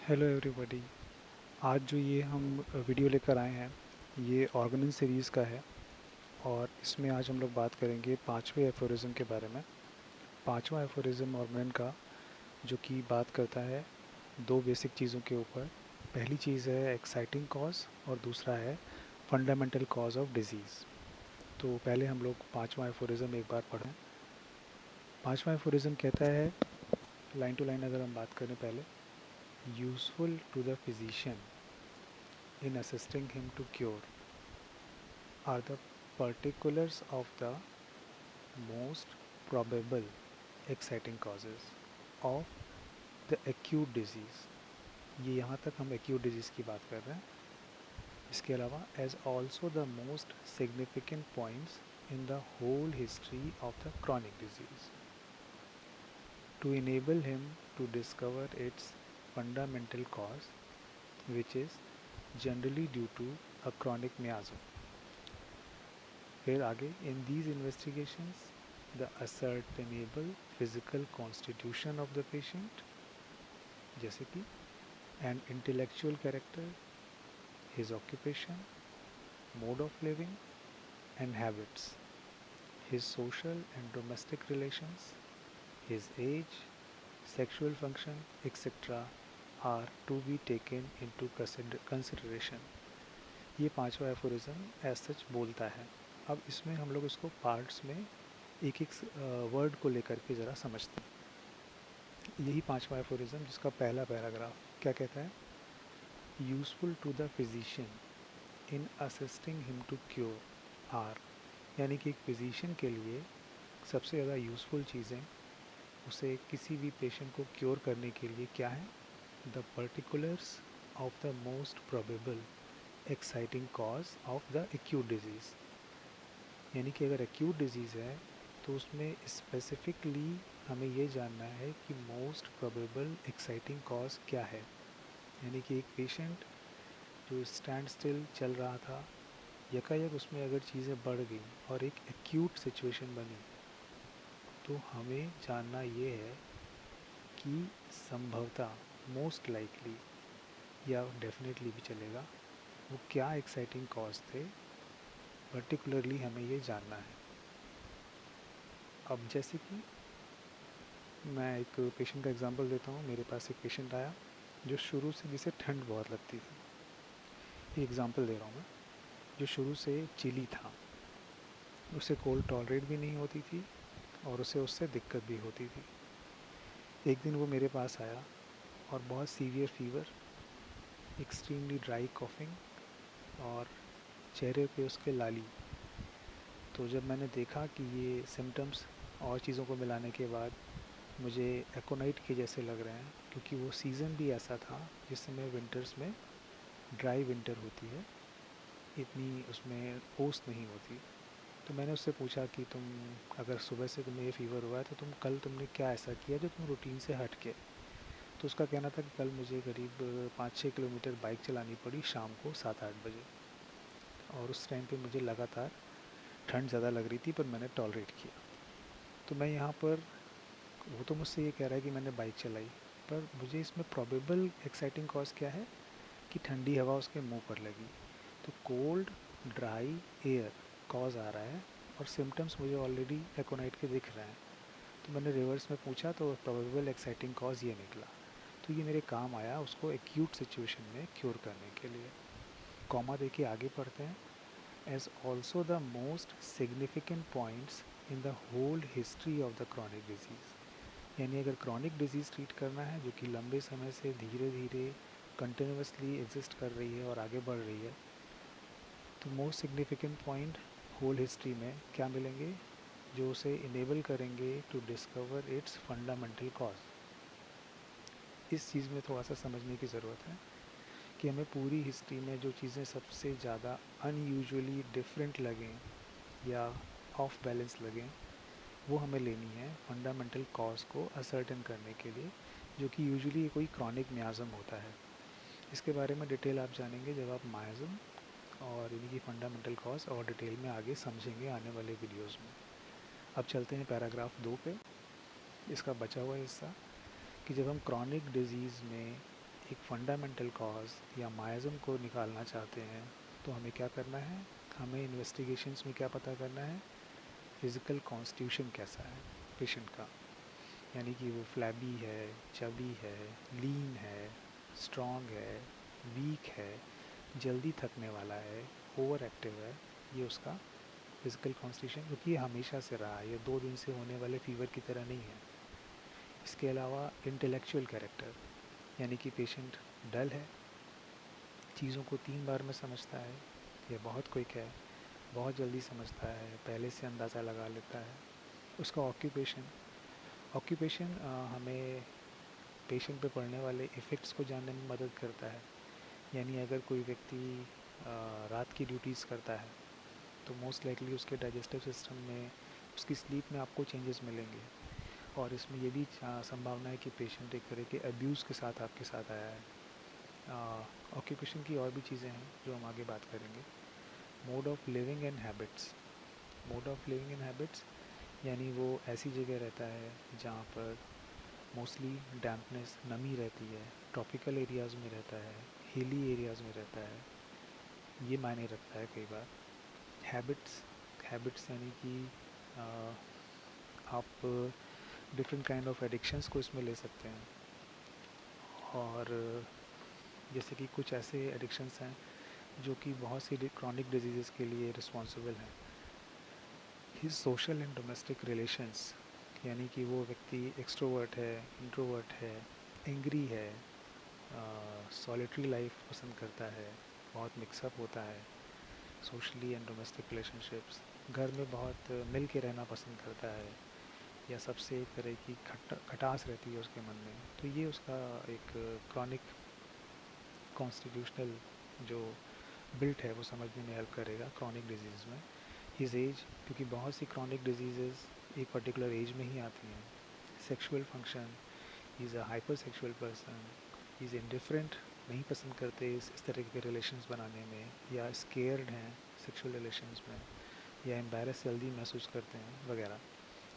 Hello everybody. आज जो ये हम वीडियो लेकर आए हैं ये ऑर्गेनिक सीरीज़ का है और इसमें आज हम लोग बात करेंगे पांचवें एफोरिज्म के बारे में। पांचवा एफोरिज्म ऑर्गेनिक का जो कि बात करता है दो बेसिक चीज़ों के ऊपर। पहली चीज़ है एक्साइटिंग कॉज और दूसरा है फंडामेंटल कॉज ऑफ डिजीज़। तो पहले हम लोग पांचवा एफोरिज्म एक बार पढ़ें। पांचवा एफोरिज्म कहता है, लाइन टू लाइन अगर हम बात करें पहले, useful to the physician in assisting him to cure are the particulars of the most probable exciting causes of the acute disease। ये यहाँ तक हम acute disease की बात कर रहे हैं। इसके अलावा as also the most significant points in the whole history of the chronic disease to enable him to discover its fundamental cause, which is generally due to a chronic miasm। फिर आगे, in these investigations the ascertainable physical constitution of the patient, जैसे कि and intellectual character, his occupation, mode of living and habits, his social and domestic relations, his age, sexual function etcetera are to be taken into consideration. ये पांचवा aphorism as such बोलता है। अब इसमें हम लोग इसको पार्ट्स में एक एक वर्ड को लेकर के ज़रा समझते हैं। यही पांचवा एफोरिज्म जिसका पहला पैराग्राफ क्या कहता है, useful to the physician in assisting him to cure are, यानी कि एक फिजिशियन के लिए सबसे ज़्यादा यूज़फुल चीज़ें उसे किसी भी पेशेंट को क्योर करने के लिए क्या है, the particulars of the most probable exciting cause of the acute disease. यानी कि अगर एक्यूट डिजीज़ है तो उसमें स्पेसिफिकली हमें ये जानना है कि मोस्ट प्रोबेबल एक्साइटिंग कॉज क्या है। यानी कि एक पेशेंट जो स्टैंड स्टिल चल रहा था, यकायक उसमें अगर चीज़ें बढ़ गई और एक एक्यूट सिचुएशन बनी, तो हमें जानना ये है कि संभवतः, मोस्ट लाइकली या डेफिनेटली भी चलेगा, वो क्या एक्साइटिंग कॉज थे, पर्टिकुलरली हमें ये जानना है। अब जैसे कि मैं एक पेशेंट का एग्जांपल देता हूँ। मेरे पास एक पेशेंट आया जो शुरू से, जिसे ठंड बहुत लगती थी। एग्जांपल दे रहा हूँ मैं, जो शुरू से चिली था, उसे कोल्ड टॉलरेट भी नहीं होती थी और उसे उससे दिक्कत भी होती थी। एक दिन वो मेरे पास आया और बहुत severe fever, extremely dry coughing और चेहरे पे उसके लाली। तो जब मैंने देखा कि ये सिम्टम्स और चीज़ों को मिलाने के बाद मुझे एकोनाइट के जैसे लग रहे हैं, क्योंकि वो सीज़न भी ऐसा था जिस समय विंटर्स में ड्राई विंटर होती है, इतनी उसमें ओस नहीं होती। तो मैंने उससे पूछा कि तुम, अगर सुबह से तुम्हें ये फ़ीवर हुआ है तो तुमने क्या ऐसा किया जो तुम रूटीन से हट के। तो उसका कहना था कि कल मुझे करीब 5-6 किलोमीटर बाइक चलानी पड़ी शाम को 7-8 बजे, और उस टाइम पे मुझे लगातार ठंड ज़्यादा लग रही थी पर मैंने टॉलरेट किया। तो मैं यहाँ पर, वो तो मुझसे ये कह रहा है कि मैंने बाइक चलाई, पर मुझे इसमें प्रोबेबल एक्साइटिंग कॉज क्या है कि ठंडी हवा उसके मुंह पर लगी। तो कोल्ड ड्राई एयर कॉज आ रहा है और सिम्टम्स मुझे ऑलरेडी एकोनाइट के दिख रहे हैं। तो मैंने रिवर्स में पूछा तो प्रोबेबल एक्साइटिंग कॉज ये निकला। तो ये मेरे काम आया उसको एक्यूट सिचुएशन में क्योर करने के लिए। कॉमा देके आगे पढ़ते हैं, as also the most significant points in the whole history of the chronic disease. यानी अगर क्रॉनिक डिजीज़ ट्रीट करना है जो कि लंबे समय से धीरे धीरे कंटिन्यूसली एग्जिस्ट कर रही है और आगे बढ़ रही है, तो most significant point whole history में क्या मिलेंगे, जो उसे इनेबल करेंगे to discover its fundamental cause. इस चीज़ में थोड़ा सा समझने की ज़रूरत है कि हमें पूरी हिस्ट्री में जो चीज़ें सबसे ज़्यादा अनयूजुअली डिफरेंट लगें या ऑफ बैलेंस लगें, वो हमें लेनी है फंडामेंटल कॉज को असर्टेन करने के लिए, जो कि यूजुअली कोई क्रॉनिक मियाज़म होता है। इसके बारे में डिटेल आप जानेंगे जब आप मियाज़म और इनकी फंडामेंटल कॉज और डिटेल में आगे समझेंगे आने वाले वीडियोस में। अब चलते हैं पैराग्राफ 2 पे, इसका बचा हुआ हिस्सा, कि जब हम क्रॉनिक डिजीज़ में एक फंडामेंटल कॉज या मायज़म को निकालना चाहते हैं तो हमें क्या करना है, हमें इन्वेस्टिगेशंस में क्या पता करना है, फिज़िकल कॉन्स्टिट्यूशन कैसा है पेशेंट का, यानी कि वो फ्लैबी है, चबी है, लीन है, स्ट्रॉन्ग है, वीक है, जल्दी थकने वाला है, ओवर एक्टिव है, ये उसका फिज़िकल कॉन्स्टिट्यूशन, क्योंकि ये हमेशा से रहा है, ये 2 दिन से होने वाले फीवर की तरह नहीं है। इसके अलावा इंटेलेक्चुअल कैरेक्टर, यानी कि पेशेंट डल है, चीज़ों को 3 बार में समझता है, ये बहुत क्विक है, बहुत जल्दी समझता है, पहले से अंदाज़ा लगा लेता है। उसका ऑक्यूपेशन हमें पेशेंट पे पड़ने वाले इफ़ेक्ट्स को जानने में मदद करता है। यानी अगर कोई व्यक्ति रात की ड्यूटीज़ करता है तो मोस्ट लाइकली उसके डाइजेस्टिव सिस्टम में, उसकी स्लीप में आपको चेंजेस मिलेंगे। और इसमें ये भी संभावना है कि पेशेंट एक तरह के अब्यूज़ के साथ आपके साथ आया है। ऑक्यूपेशन की और भी चीज़ें हैं जो हम आगे बात करेंगे। Mode of living and habits, mode of living and habits यानी वो ऐसी जगह रहता है जहाँ पर मोस्टली डैम्पनेस, नमी रहती है, ट्रॉपिकल एरियाज़ में रहता है, हिली एरियाज़ में रहता है, ये मायने रखता है कई बार। हैबिट्स यानी कि आप डिफरेंट काइंड ऑफ एडिक्शंस को इसमें ले सकते हैं। और जैसे कि कुछ ऐसे एडिक्शंस हैं जो कि बहुत सी क्रॉनिक डिजीज़ के लिए रिस्पॉन्सिबल हैं। His social and domestic relations, यानी कि वो व्यक्ति एक्सट्रोवर्ट है, इंट्रोवर्ट है, एंग्री है, सॉलिटरी लाइफ पसंद करता है, बहुत मिक्सअप होता है, सोशली एंड डोमेस्टिक रिलेशनशिप्स, घर में बहुत मिल के रहना पसंद करता है, या सबसे एक तरह की खटास रहती है उसके मन में, तो ये उसका एक क्रॉनिक कॉन्स्टिट्यूशनल जो बिल्ट है वो समझने में हेल्प करेगा क्रॉनिक डिजीज़ में। हिज एज, क्योंकि बहुत सी क्रॉनिक डिजीज़ एक पर्टिकुलर एज में ही आती हैं। Sexual function, he is a hyper sexual person, he is indifferent, नहीं पसंद करते इस तरह के रिलेशंस बनाने में, या स्केयर्ड हैं सेक्सुअल रिलेशंस में, या एम्बैरस जल्दी महसूस करते हैं वगैरह।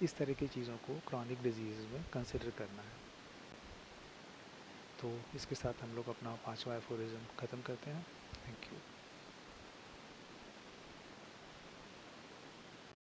इस तरह की चीज़ों को क्रॉनिक डिजीज़ में कंसिडर करना है। तो इसके साथ हम लोग अपना 5वां एफोरिज्म ख़त्म करते हैं। Thank you.